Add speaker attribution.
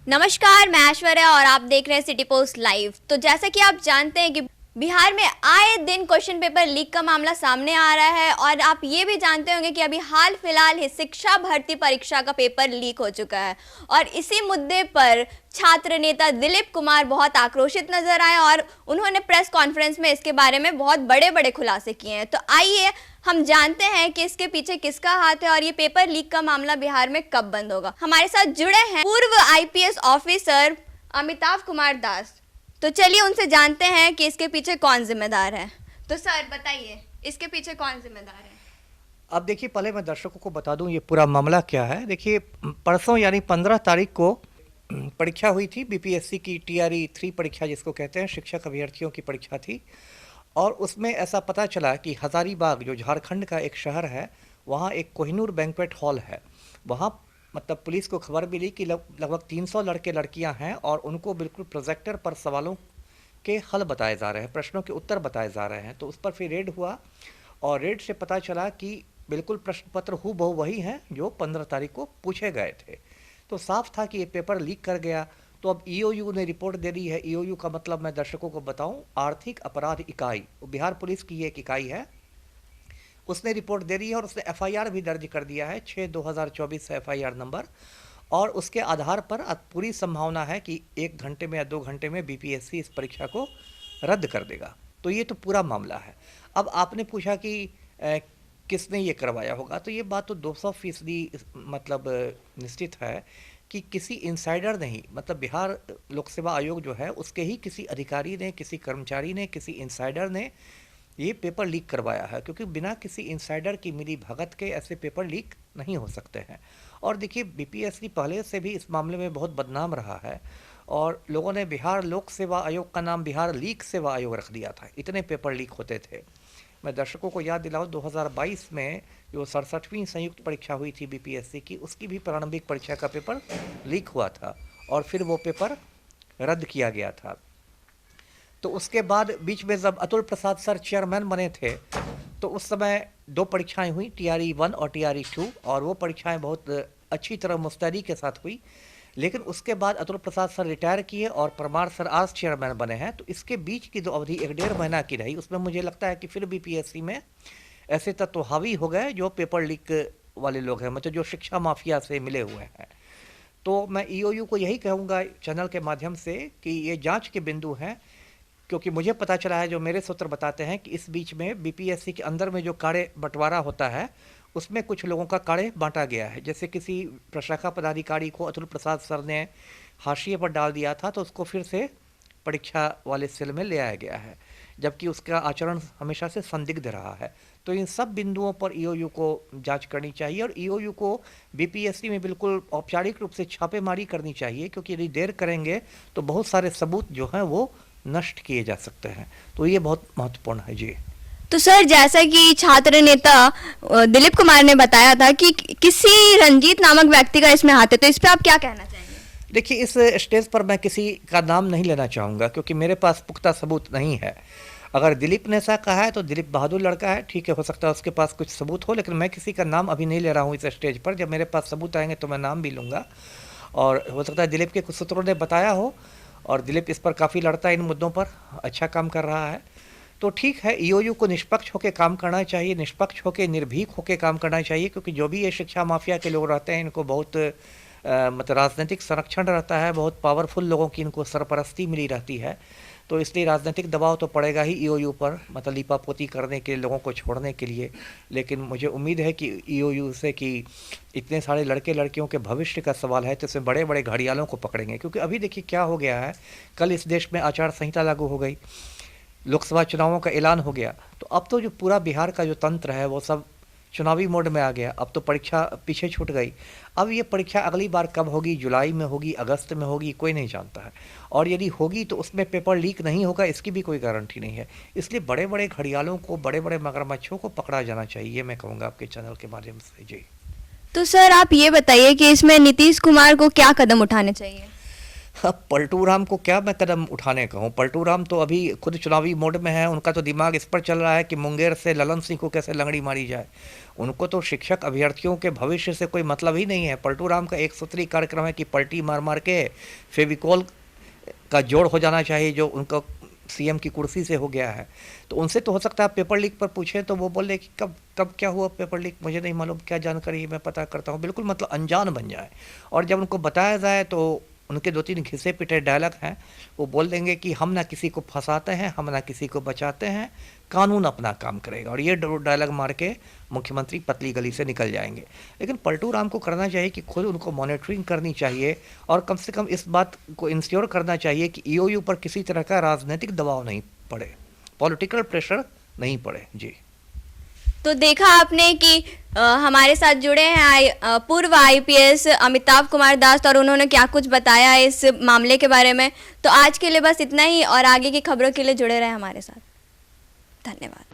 Speaker 1: नमस्कार, मैं ऐश्वर्या और आप देख रहे हैं सिटी पोस्ट लाइव। तो जैसा कि आप जानते हैं कि बिहार में आए दिन क्वेश्चन पेपर लीक का मामला सामने आ रहा है और आप ये भी जानते होंगे कि अभी हाल फिलहाल ही शिक्षा भर्ती परीक्षा का पेपर लीक हो चुका है और इसी मुद्दे पर छात्र नेता दिलीप कुमार बहुत आक्रोशित नजर आए और उन्होंने प्रेस कॉन्फ्रेंस में इसके बारे में बहुत बड़े बड़े खुलासे किए हैं। तो आइए हम जानते हैं कि इसके पीछे किसका हाथ है और ये पेपर लीक का मामला बिहार में कब बंद होगा। हमारे साथ जुड़े हैं पूर्व आईपीएस ऑफिसर अमिताभ कुमार दास। तो चलिए उनसे जानते हैं कि इसके पीछे कौन जिम्मेदार है। तो सर बताइए, इसके पीछे कौन जिम्मेदार है?
Speaker 2: अब देखिए, पहले मैं दर्शकों को बता दूं ये पूरा मामला क्या है। देखिए, परसों यानी 15 तारीख को परीक्षा हुई थी, बीपीएससी की टीआरई 3 परीक्षा जिसको कहते हैं, शिक्षक अभ्यर्थियों की परीक्षा थी। और उसमें ऐसा पता चला कि हज़ारीबाग जो झारखंड का एक शहर है, वहाँ एक कोहिनूर बैंक्वेट हॉल है। वहाँ मतलब पुलिस को खबर मिली कि लगभग 300 लड़के लड़कियां हैं और उनको बिल्कुल प्रोजेक्टर पर सवालों के हल बताए जा रहे हैं, प्रश्नों के उत्तर बताए जा रहे हैं। तो उस पर फिर रेड हुआ और रेड से पता चला कि बिल्कुल प्रश्न पत्र हूबहू वही हैं जो 15 तारीख को पूछे गए थे। तो साफ था कि ये पेपर लीक कर गया। तो अब ईओयू ने रिपोर्ट दे दी है। ईओयू का मतलब मैं दर्शकों को बताऊं, आर्थिक अपराध इकाई, बिहार पुलिस की ये एक इकाई है। उसने रिपोर्ट दे दी है और उसने एफआईआर भी दर्ज कर दिया है, 6/2024 एफआईआर नंबर। और उसके आधार पर अब पूरी संभावना है कि 1 घंटे में या 2 घंटे में बीपीएससी इस परीक्षा को रद्द कर देगा। तो ये तो पूरा मामला है। अब आपने पूछा कि किसने ये करवाया होगा, तो ये बात तो 200% मतलब निश्चित है कि किसी इंसाइडर ने ही, मतलब बिहार लोक सेवा आयोग जो है उसके ही किसी अधिकारी ने, किसी कर्मचारी ने, किसी इंसाइडर ने ये पेपर लीक करवाया है। क्योंकि बिना किसी इंसाइडर की मिली भगत के ऐसे पेपर लीक नहीं हो सकते हैं। और देखिए, बीपीएससी पहले से भी इस मामले में बहुत बदनाम रहा है और लोगों ने बिहार लोक सेवा आयोग का नाम बिहार लीक सेवा आयोग रख दिया था, इतने पेपर लीक होते थे। मैं दर्शकों को याद दिलाऊं, 2022 में जो 67वीं संयुक्त परीक्षा हुई थी बीपीएससी की, उसकी भी प्रारंभिक परीक्षा का पेपर लीक हुआ था और फिर वो पेपर रद्द किया गया था। तो उसके बाद बीच में जब अतुल प्रसाद सर चेयरमैन बने थे तो उस समय 2 परीक्षाएं हुई, टीआरई 1 और टीआरई 2, और वो परीक्षाएं बहुत अच्छी तरह मुस्तैदी के साथ हुई। लेकिन उसके बाद अतुल प्रसाद सर रिटायर किए और परमार सर आज चेयरमैन बने हैं। तो इसके बीच की जो अवधि 1-1.5 महीना की रही, उसमें मुझे लगता है कि फिर बीपीएससी में ऐसे तत्व हावी हो गए जो पेपर लीक वाले लोग हैं, मतलब जो शिक्षा माफिया से मिले हुए हैं। तो मैं ईओयू को यही कहूँगा चैनल के माध्यम से कि ये जांच के बिंदु हैं, क्योंकि मुझे पता चला है, जो मेरे सूत्र बताते हैं, कि इस बीच में बीपीएससी के अंदर में जो कार्य बंटवारा होता है उसमें कुछ लोगों का कार्य बांटा गया है। जैसे किसी प्रशाखा पदाधिकारी को अतुल प्रसाद सर ने हाशिए पर डाल दिया था तो उसको फिर से परीक्षा वाले सेल में ले आया गया है, जबकि उसका आचरण हमेशा से संदिग्ध रहा है। तो इन सब बिंदुओं पर ईओयू को जांच करनी चाहिए और ईओयू को बीपीएससी में बिल्कुल औपचारिक रूप से छापेमारी करनी चाहिए, क्योंकि यदि देर करेंगे तो बहुत सारे सबूत जो हैं वो नष्ट किए जा सकते हैं। तो ये बहुत महत्वपूर्ण है जी।
Speaker 1: तो सर, जैसा कि छात्र नेता दिलीप कुमार ने बताया था कि किसी रंजीत नामक व्यक्ति का इसमें हाथ है, तो इस पे आप क्या कहना चाहेंगे?
Speaker 2: देखिए, इस स्टेज पर मैं किसी का नाम नहीं लेना चाहूँगा क्योंकि मेरे पास पुख्ता सबूत नहीं है। अगर दिलीप ने ऐसा कहा है तो दिलीप बहादुर लड़का है, ठीक है, हो सकता है उसके पास कुछ सबूत हो, लेकिन मैं किसी का नाम अभी नहीं ले रहा हूँ इस स्टेज पर। जब मेरे पास सबूत आएंगे तो मैं नाम भी लूँगा और हो सकता है दिलीप के कुछ सूत्रों ने बताया हो और दिलीप इस पर काफ़ी लड़ता है, इन मुद्दों पर अच्छा काम कर रहा है। तो ठीक है, ईओयू को निष्पक्ष होकर काम करना चाहिए, निष्पक्ष होकर निर्भीक होकर काम करना चाहिए, क्योंकि जो भी ये शिक्षा माफिया के लोग रहते हैं इनको बहुत मतलब राजनीतिक संरक्षण रहता है, बहुत पावरफुल लोगों की इनको सरपरस्ती मिली रहती है। तो इसलिए राजनीतिक दबाव तो पड़ेगा ही ईओयू पर, मतलब लीपापोती करने के लिए, लोगों को छोड़ने के लिए। लेकिन मुझे उम्मीद है कि ईओयू से कि इतने सारे लड़के लड़कियों के भविष्य का सवाल है तो इसमें बड़े बड़े घड़ियालों को पकड़ेंगे। क्योंकि अभी देखिए क्या हो गया है, कल इस देश में आचार संहिता लागू हो गई, लोकसभा चुनावों का ऐलान हो गया। तो अब तो जो पूरा बिहार का जो तंत्र है वो सब चुनावी मोड में आ गया। अब तो परीक्षा पीछे छूट गई। अब ये परीक्षा अगली बार कब होगी, जुलाई में होगी, अगस्त में होगी, कोई नहीं जानता है। और यदि होगी तो उसमें पेपर लीक नहीं होगा, इसकी भी कोई गारंटी नहीं है। इसलिए बड़े बड़े घड़ियालों को, बड़े बड़े मगरमच्छों को पकड़ा जाना चाहिए, ये मैं कहूँगा आपके चैनल के माध्यम से जी।
Speaker 1: तो सर, आप ये बताइए कि इसमें नीतीश कुमार को क्या कदम उठाने चाहिए?
Speaker 2: अब पलटू राम को क्या मैं कदम उठाने कहूँ। पलटू राम तो अभी खुद चुनावी मोड में है, उनका तो दिमाग इस पर चल रहा है कि मुंगेर से ललन सिंह को कैसे लंगड़ी मारी जाए। उनको तो शिक्षक अभ्यर्थियों के भविष्य से कोई मतलब ही नहीं है। पलटू राम का एक सूत्री कार्यक्रम है कि पलटी मार मार के फेविकॉल का जोड़ हो जाना चाहिए, जो उनका सीएम की कुर्सी से हो गया है। तो उनसे तो हो सकता है पेपर लीक पर पूछें तो वो बोले कि कब कब क्या हुआ पेपर लीक, मुझे नहीं मालूम, क्या जानकारी है, मैं पता करता हूँ। बिल्कुल मतलब अनजान बन जाए। और जब उनको बताया जाए तो उनके 2-3 घिसे पिटे डायलॉग हैं, वो बोल देंगे कि हम ना किसी को फंसाते हैं, हम ना किसी को बचाते हैं, कानून अपना काम करेगा। और ये डायलॉग मार के मुख्यमंत्री पतली गली से निकल जाएंगे। लेकिन पलटू राम को करना चाहिए कि खुद उनको मॉनिटरिंग करनी चाहिए और कम से कम इस बात को इंश्योर करना चाहिए कि ईओयू पर किसी तरह का राजनीतिक दबाव नहीं पड़े, पॉलिटिकल प्रेशर नहीं पड़े। जी,
Speaker 1: तो देखा आपने कि हमारे साथ जुड़े हैं पूर्व आईपीएस अमिताभ कुमार दास, और उन्होंने क्या कुछ बताया इस मामले के बारे में। तो आज के लिए बस इतना ही, और आगे की खबरों के लिए जुड़े रहे हमारे साथ। धन्यवाद।